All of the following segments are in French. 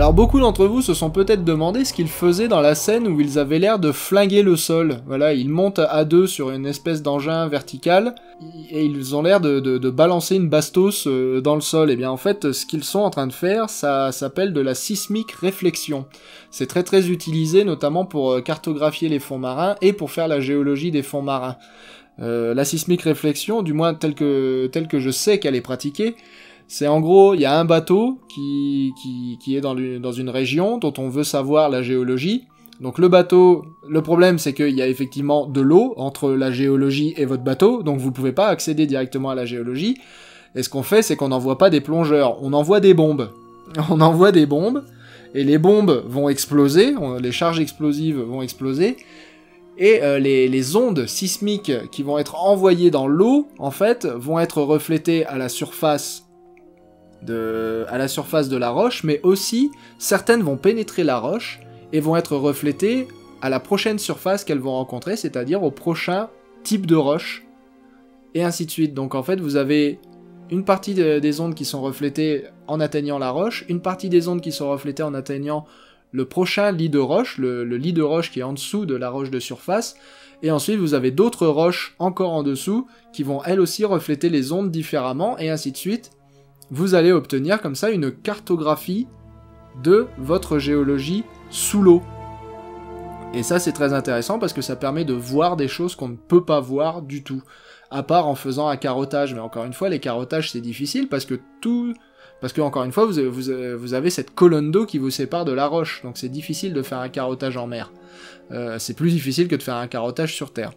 Alors beaucoup d'entre vous se sont peut-être demandé ce qu'ils faisaient dans la scène où ils avaient l'air de flinguer le sol. Voilà, ils montent à deux sur une espèce d'engin vertical, et ils ont l'air de balancer une bastos dans le sol. Et bien en fait, ce qu'ils sont en train de faire, ça s'appelle de la sismique réflexion. C'est très très utilisé, notamment pour cartographier les fonds marins et pour faire la géologie des fonds marins. La sismique réflexion, du moins telle que je sais qu'elle est pratiquée, c'est en gros, il y a un bateau qui est dans une région dont on veut savoir la géologie. Donc le bateau, le problème c'est qu'il y a effectivement de l'eau entre la géologie et votre bateau, donc vous pouvez pas accéder directement à la géologie. Et ce qu'on fait, c'est qu'on n'envoie pas des plongeurs, on envoie des bombes. On envoie des bombes, et les bombes vont exploser, les charges explosives vont exploser, et les ondes sismiques qui vont être envoyées dans l'eau, en fait, vont être reflétées à la surface de la roche, mais aussi certaines vont pénétrer la roche et vont être reflétées à la prochaine surface qu'elles vont rencontrer, c'est-à-dire au prochain type de roche, et ainsi de suite. Donc en fait, vous avez une partie des ondes qui sont reflétées en atteignant la roche, une partie des ondes qui sont reflétées en atteignant le prochain lit de roche, le lit de roche qui est en dessous de la roche de surface, et ensuite vous avez d'autres roches encore en dessous qui vont elles aussi refléter les ondes différemment, et ainsi de suite. Vous allez obtenir comme ça une cartographie de votre géologie sous l'eau. Et ça c'est très intéressant parce que ça permet de voir des choses qu'on ne peut pas voir du tout, à part en faisant un carottage. Mais encore une fois, les carottages c'est difficile parce que encore une fois vous avez cette colonne d'eau qui vous sépare de la roche, donc c'est difficile de faire un carottage en mer. C'est plus difficile que de faire un carottage sur terre.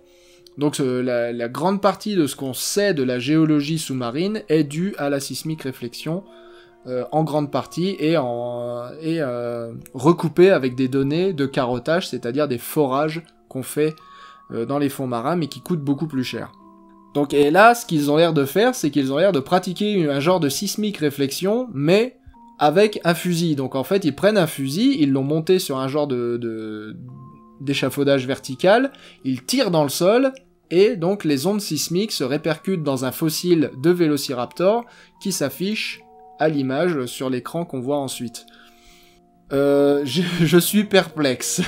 Donc la grande partie de ce qu'on sait de la géologie sous-marine est due à la sismique réflexion, en grande partie, et recoupée avec des données de carottage, c'est-à-dire des forages qu'on fait dans les fonds marins, mais qui coûtent beaucoup plus cher. Donc, et là, ce qu'ils ont l'air de faire, c'est qu'ils ont l'air de pratiquer un genre de sismique réflexion, mais avec un fusil. Donc en fait, ils prennent un fusil, ils l'ont monté sur un genre d'échafaudage vertical, ils tirent dans le sol, et donc les ondes sismiques se répercutent dans un fossile de Vélociraptor qui s'affiche à l'image sur l'écran qu'on voit ensuite. Je suis perplexe.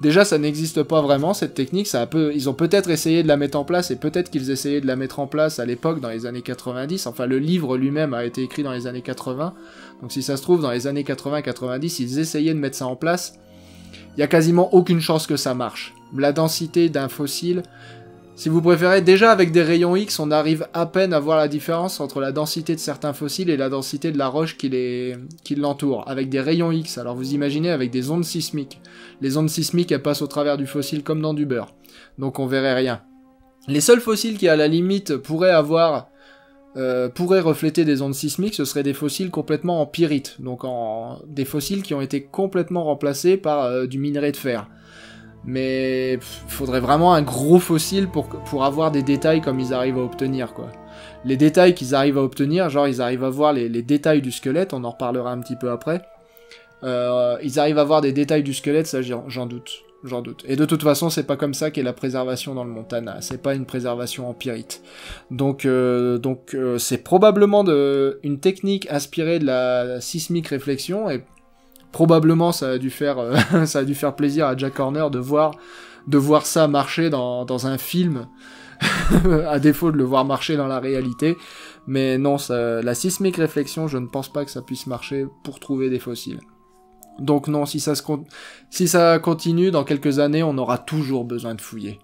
Déjà, ça n'existe pas vraiment, cette technique. Ils ont peut-être essayé de la mettre en place, et peut-être qu'ils essayaient de la mettre en place à l'époque, dans les années 90. Enfin, le livre lui-même a été écrit dans les années 80. Donc si ça se trouve, dans les années 80-90, ils essayaient de mettre ça en place. Il y a quasiment aucune chance que ça marche. La densité d'un fossile, si vous préférez, déjà avec des rayons X, on arrive à peine à voir la différence entre la densité de certains fossiles et la densité de la roche qui l'entoure, avec des rayons X. Alors vous imaginez avec des ondes sismiques. Les ondes sismiques, elles passent au travers du fossile comme dans du beurre. Donc on verrait rien. Les seuls fossiles qui, à la limite, pourraient refléter des ondes sismiques, ce seraient des fossiles complètement en pyrite, donc des fossiles qui ont été complètement remplacés par du minerai de fer. Mais faudrait vraiment un gros fossile pour avoir des détails comme ils arrivent à obtenir, quoi. Les détails qu'ils arrivent à obtenir, genre ils arrivent à voir les détails du squelette, on en reparlera un petit peu après. Ils arrivent à voir des détails du squelette, ça j'en doute. J'en doute. Et de toute façon, c'est pas comme ça qu'est la préservation dans le Montana. C'est pas une préservation en pyrite. Donc c'est probablement une technique inspirée de la sismique réflexion, et probablement ça a dû faire plaisir à Jack Horner de voir ça marcher dans un film, à défaut de le voir marcher dans la réalité. Mais non, la sismique réflexion, je ne pense pas que ça puisse marcher pour trouver des fossiles. Donc non, si ça continue, dans quelques années, on aura toujours besoin de fouiller.